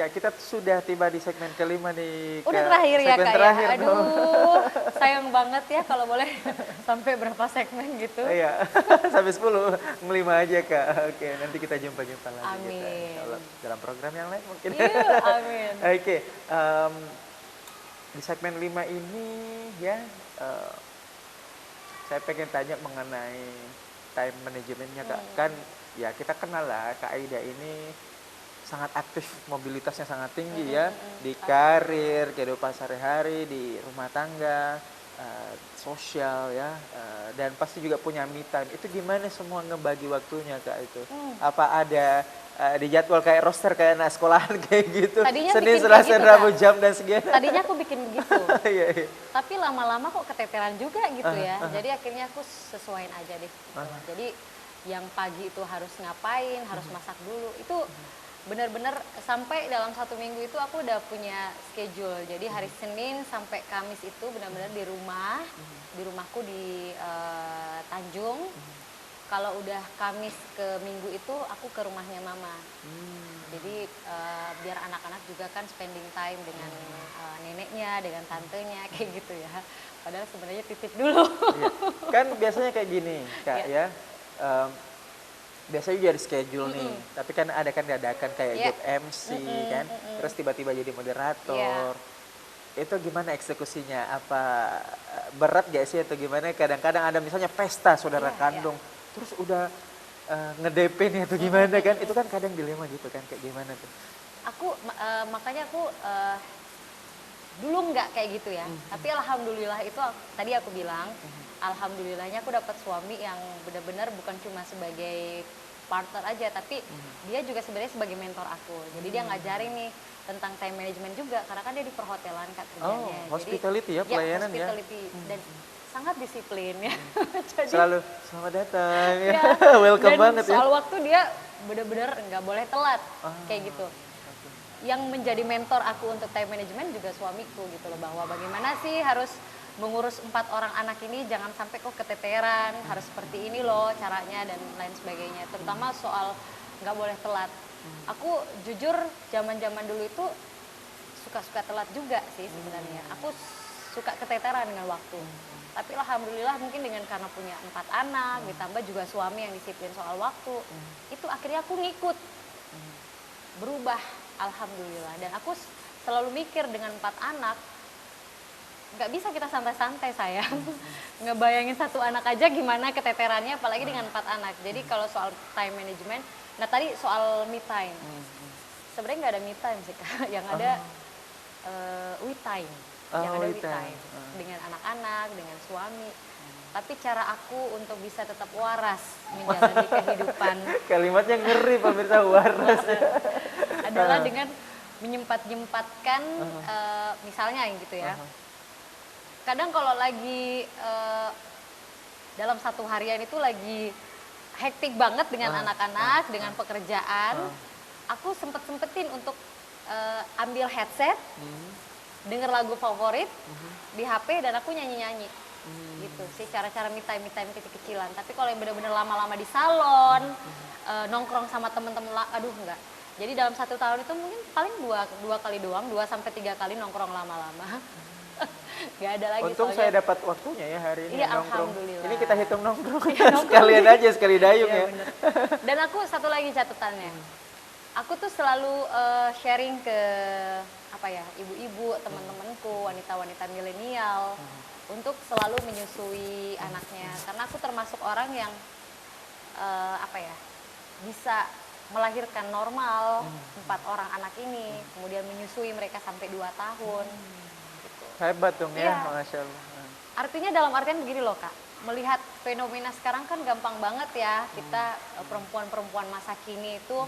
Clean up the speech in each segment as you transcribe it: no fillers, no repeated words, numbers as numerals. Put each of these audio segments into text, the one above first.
Ya, kita sudah tiba di segmen kelima nih. Udah terakhir ya segmen Kak terakhir ya? dong. Aduh, sayang banget ya kalau boleh sampai berapa segmen gitu. Iya, sampai 10, 5 aja Kak. Oke, nanti kita jumpa-jumpa lagi kita, insya Amin. Allah dalam program yang lain mungkin. Iya, amin. Oke, di segmen 5 ini ya, saya pengen tanya mengenai time manajemennya Kak. Kan ya kita kenal lah Kak Aida ini sangat aktif, mobilitasnya sangat tinggi ya, di karir, kehidupan sehari-hari, di rumah tangga, sosial ya, dan pasti juga punya me time. Itu gimana semua ngebagi waktunya Kak itu? Apa ada di jadwal kayak roster kayak anak sekolahan kayak gitu? Tadinya Senin, bikin kayak Selasa, gitu, Rabu Kak. jam dan sekian? Tadinya aku bikin begitu, Iya, iya. tapi lama-lama kok keteteran juga gitu ya. Jadi akhirnya aku sesuaiin aja deh. Gitu. Jadi yang pagi itu harus ngapain, harus masak dulu. Itu benar-benar sampai dalam 1 minggu itu aku udah punya schedule. Jadi hari Senin sampai Kamis itu benar-benar di rumah, di rumahku di Tanjung. Kalau udah Kamis ke Minggu itu aku ke rumahnya Mama. Jadi biar anak-anak juga kan spending time dengan neneknya, dengan tantenya kayak gitu ya. Padahal sebenarnya titip dulu. Iya. Kan biasanya kayak gini Kak ya. Biasanya jadi schedule nih, tapi kan ada kan dadakan kayak job MC kan, terus tiba-tiba jadi moderator. Itu gimana eksekusinya? Apa berat gak sih atau gimana? Kadang-kadang ada misalnya pesta saudara kandung, terus udah nge-DP nih atau gimana kan? Itu kan kadang dilema gitu kan, kayak gimana tuh? Aku makanya aku dulu nggak kayak gitu ya, tapi alhamdulillah itu tadi aku bilang, alhamdulillahnya aku dapat suami yang benar-benar bukan cuma sebagai partner aja, tapi dia juga sebenarnya sebagai mentor aku. Jadi dia ngajarin nih tentang time management juga, karena kan dia di perhotelan Kak kerjanya. Oh, hospitality ya, pelayanan ya? Hospitality. Dan sangat disiplin ya. Jadi, Selalu selamat datang ya, ya, welcome dan banget ya. soal waktu dia benar-benar nggak boleh telat, kayak gitu. Yang menjadi mentor aku untuk time management juga suamiku gitu loh, bahwa bagaimana sih harus mengurus 4 orang anak ini, jangan sampai kok keteteran, harus seperti ini loh caranya dan lain sebagainya. Terutama soal nggak boleh telat. Aku jujur zaman-zaman dulu itu suka-suka telat juga sih sebenarnya. Aku suka keteteran dengan waktu. Tapi alhamdulillah mungkin dengan karena punya 4 anak, ditambah juga suami yang disiplin soal waktu, itu akhirnya aku ngikut. Berubah, alhamdulillah. Dan aku selalu mikir dengan 4 anak, nggak bisa kita santai-santai sayang. Ngebayangin 1 anak aja gimana keteterannya, apalagi dengan 4 anak. Jadi kalau soal time management, nah tadi soal me time. Sebenarnya nggak ada me time sih Kak, yang ada we time. Yang ada we time. Dengan anak-anak, dengan suami. Tapi cara aku untuk bisa tetap waras menjalani kehidupan. Kalimatnya ngeri pemirsa, waras. Adalah dengan menyempat-nyempatkan, misalnya gitu ya. Kadang kalau lagi dalam 1 harian itu lagi hektik banget dengan anak-anak, dengan pekerjaan, aku sempetin untuk ambil headset, denger lagu favorit di HP dan aku nyanyi-nyanyi. Gitu sih cara-cara me time kecil-kecilan. Tapi kalau yang benar-benar lama-lama di salon, nongkrong sama temen-temen, aduh enggak. Jadi dalam 1 tahun itu mungkin paling dua kali doang, 2-3 kali nongkrong lama-lama. Gak ada lagi. Untung soalnya, saya dapat waktunya ya hari ini iya, nongkrong. alhamdulillah. Ini kita hitung nongkrong. Iya, nongkrong. Sekalian aja, sekali dayung Iya, ya. bener. Dan aku satu lagi catatannya. Aku tuh selalu sharing ke ibu-ibu, teman-temanku, wanita-wanita milenial untuk selalu menyusui anaknya. Karena aku termasuk orang yang bisa melahirkan normal 4 orang anak ini, kemudian menyusui mereka sampai 2 tahun. Gitu. Hebat dong ya, Iya. Masya Allah. Artinya dalam artian begini loh Kak, melihat fenomena sekarang kan gampang banget ya, kita perempuan-perempuan masa kini itu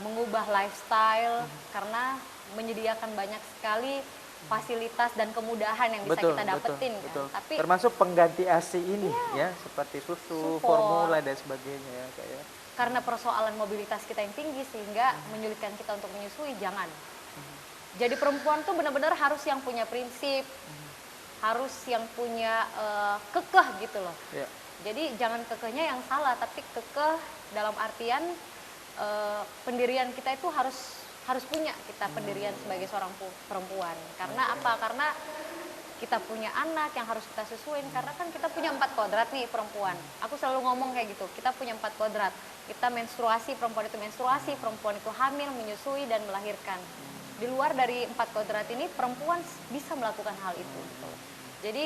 mengubah lifestyle karena menyediakan banyak sekali fasilitas dan kemudahan yang bisa kita dapetin kan. Betul. Tapi termasuk pengganti ASI ini ya, seperti susu, Support. formula dan sebagainya ya kayak. karena persoalan mobilitas kita yang tinggi sehingga menyulitkan kita untuk menyusui, jangan. Jadi perempuan tuh benar-benar harus yang punya prinsip, harus yang punya kekeh gitu loh. Ya. Jadi jangan kekehnya yang salah, tapi kekeh dalam artian pendirian kita itu harus harus punya kita pendirian sebagai seorang perempuan. Karena apa? Karena kita punya anak yang harus kita sesuaiin, karena kan kita punya 4 kodrat nih perempuan. Aku selalu ngomong kayak gitu, kita punya 4 kodrat. Kita menstruasi, perempuan itu menstruasi, perempuan itu hamil, menyusui, dan melahirkan. Di luar dari 4 kodrat ini, perempuan bisa melakukan hal itu. Gitu. Jadi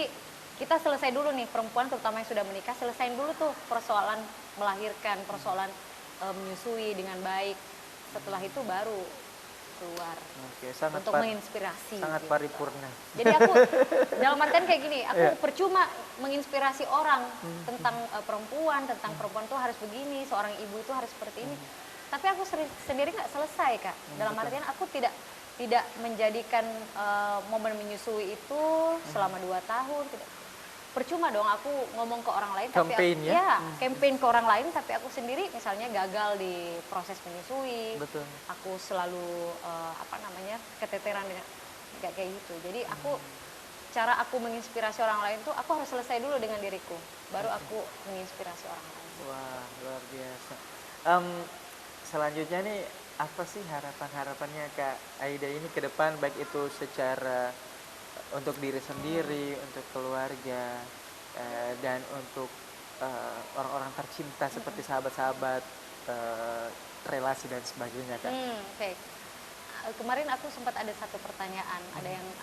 kita selesai dulu nih, perempuan terutama yang sudah menikah, selesaiin dulu tuh persoalan melahirkan, persoalan menyusui dengan baik. Setelah itu baru keluar. Oke, sangat untuk menginspirasi. Sangat gitu. paripurna. Jadi aku dalam artian kayak gini, aku percuma menginspirasi orang tentang perempuan itu harus begini, seorang ibu itu harus seperti ini. Tapi aku sendiri nggak selesai, Kak. Dalam artian aku tidak menjadikan momen menyusui itu selama 2 tahun. Percuma dong aku ngomong ke orang lain, campaign tapi campaign ke orang lain, tapi aku sendiri misalnya gagal di proses menyusui. Betul. Aku selalu keteteran dengan kayak gitu. Jadi cara aku menginspirasi orang lain tuh aku harus selesai dulu dengan diriku, baru aku menginspirasi orang lain. Wah, luar biasa. Selanjutnya nih, apa sih harapannya Kak Aida ini ke depan, baik itu secara untuk diri sendiri, untuk keluarga, dan untuk orang-orang tercinta seperti sahabat-sahabat, relasi dan sebagainya, Kak. Oke. Kemarin aku sempat ada satu pertanyaan,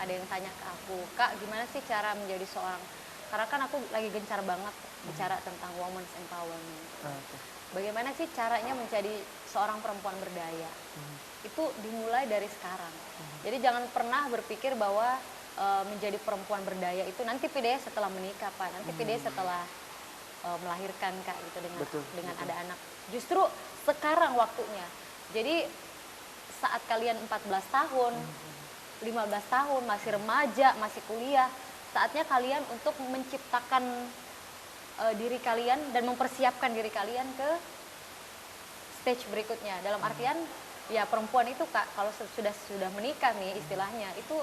ada yang tanya ke aku, Kak, gimana sih cara menjadi seorang? Karena kan aku lagi gencar banget bicara tentang women's empowerment. Okay. Bagaimana sih caranya menjadi seorang perempuan berdaya? Itu dimulai dari sekarang. Jadi jangan pernah berpikir bahwa menjadi perempuan berdaya itu nanti pede setelah menikah, Pak. Nanti pede setelah melahirkan, Kak, gitu, dengan ada anak. Justru sekarang waktunya. Jadi saat kalian 14 tahun, 15 tahun, masih remaja, masih kuliah, saatnya kalian untuk menciptakan diri kalian dan mempersiapkan diri kalian ke stage berikutnya. Dalam artian ya perempuan itu, Kak, kalau sudah menikah nih istilahnya, itu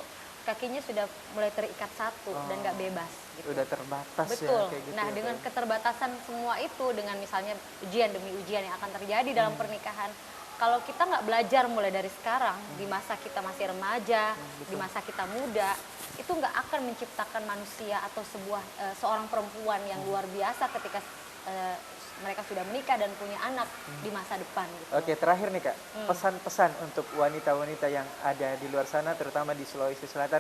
kakinya sudah mulai terikat satu dan nggak bebas. Gitu. Udah terbatas. Betul. Ya, kayak gitu. Nah, ya, dengan keterbatasan semua itu, dengan misalnya ujian demi ujian yang akan terjadi dalam pernikahan, kalau kita nggak belajar mulai dari sekarang, di masa kita masih remaja, di masa kita muda, itu nggak akan menciptakan manusia atau seorang perempuan yang luar biasa ketika mereka sudah menikah dan punya anak di masa depan. Gitu. Oke, terakhir nih Kak, pesan-pesan untuk wanita-wanita yang ada di luar sana, terutama di Sulawesi Selatan,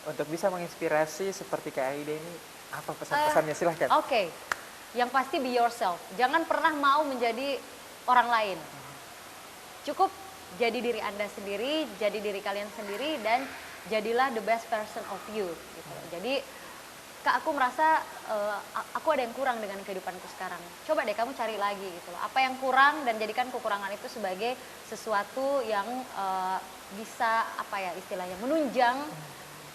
untuk bisa menginspirasi seperti Kak Aida ini, apa pesan-pesannya? Silahkan. Oke, yang pasti be yourself. Jangan pernah mau menjadi orang lain. Cukup jadi diri Anda sendiri, jadi diri kalian sendiri, dan jadilah the best version of you. Gitu. Jadi Kak, aku merasa aku ada yang kurang dengan kehidupanku sekarang. Coba deh kamu cari lagi gitu loh. Apa yang kurang dan jadikan kekurangan itu sebagai sesuatu yang bisa istilahnya menunjang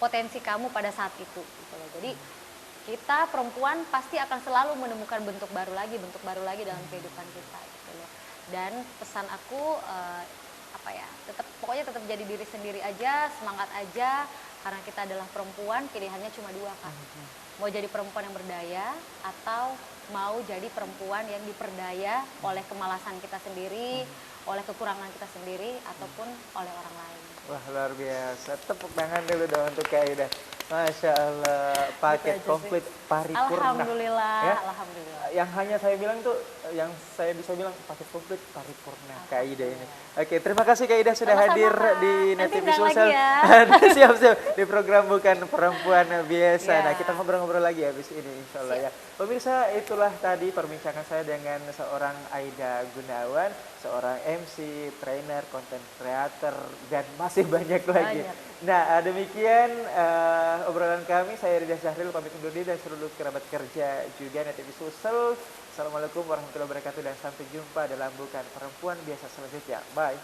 potensi kamu pada saat itu gitu loh. Jadi kita perempuan pasti akan selalu menemukan bentuk baru lagi dalam kehidupan kita gitu loh. Dan pesan aku pokoknya tetap jadi diri sendiri aja, semangat aja. Karena kita adalah perempuan, pilihannya cuma 2, Kak. Mau jadi perempuan yang berdaya atau mau jadi perempuan yang diperdaya oleh kemalasan kita sendiri, oleh kekurangan kita sendiri, ataupun oleh orang lain. Wah, luar biasa. Tepuk tangan dulu dong untuk Kak Aida. Masya Allah, paket komplit paripurna. Alhamdulillah, ya? Alhamdulillah. Yang hanya saya bilang tuh, yang saya bisa bilang paket komplit paripurna Kak Aida ini. Oke, terima kasih Kak Aida sudah hadir di Net TV Sosial. Siap-siap di program Bukan Perempuan Biasa. Nah, kita ngobrol-ngobrol lagi habis ini insya Allah ya. Pemirsa, itulah tadi perbincangan saya dengan seorang Aida Gunawan, seorang MC, trainer, content creator, dan masih banyak lagi. Nah, demikian obrolan kami. Saya Ridha Syahril pamit undur diri dan seluruh kerabat kerja juga Net TV Sosial. Assalamualaikum warahmatullahi wabarakatuh dan sampai jumpa dalam Bukan Perempuan Biasa selanjutnya. Bye.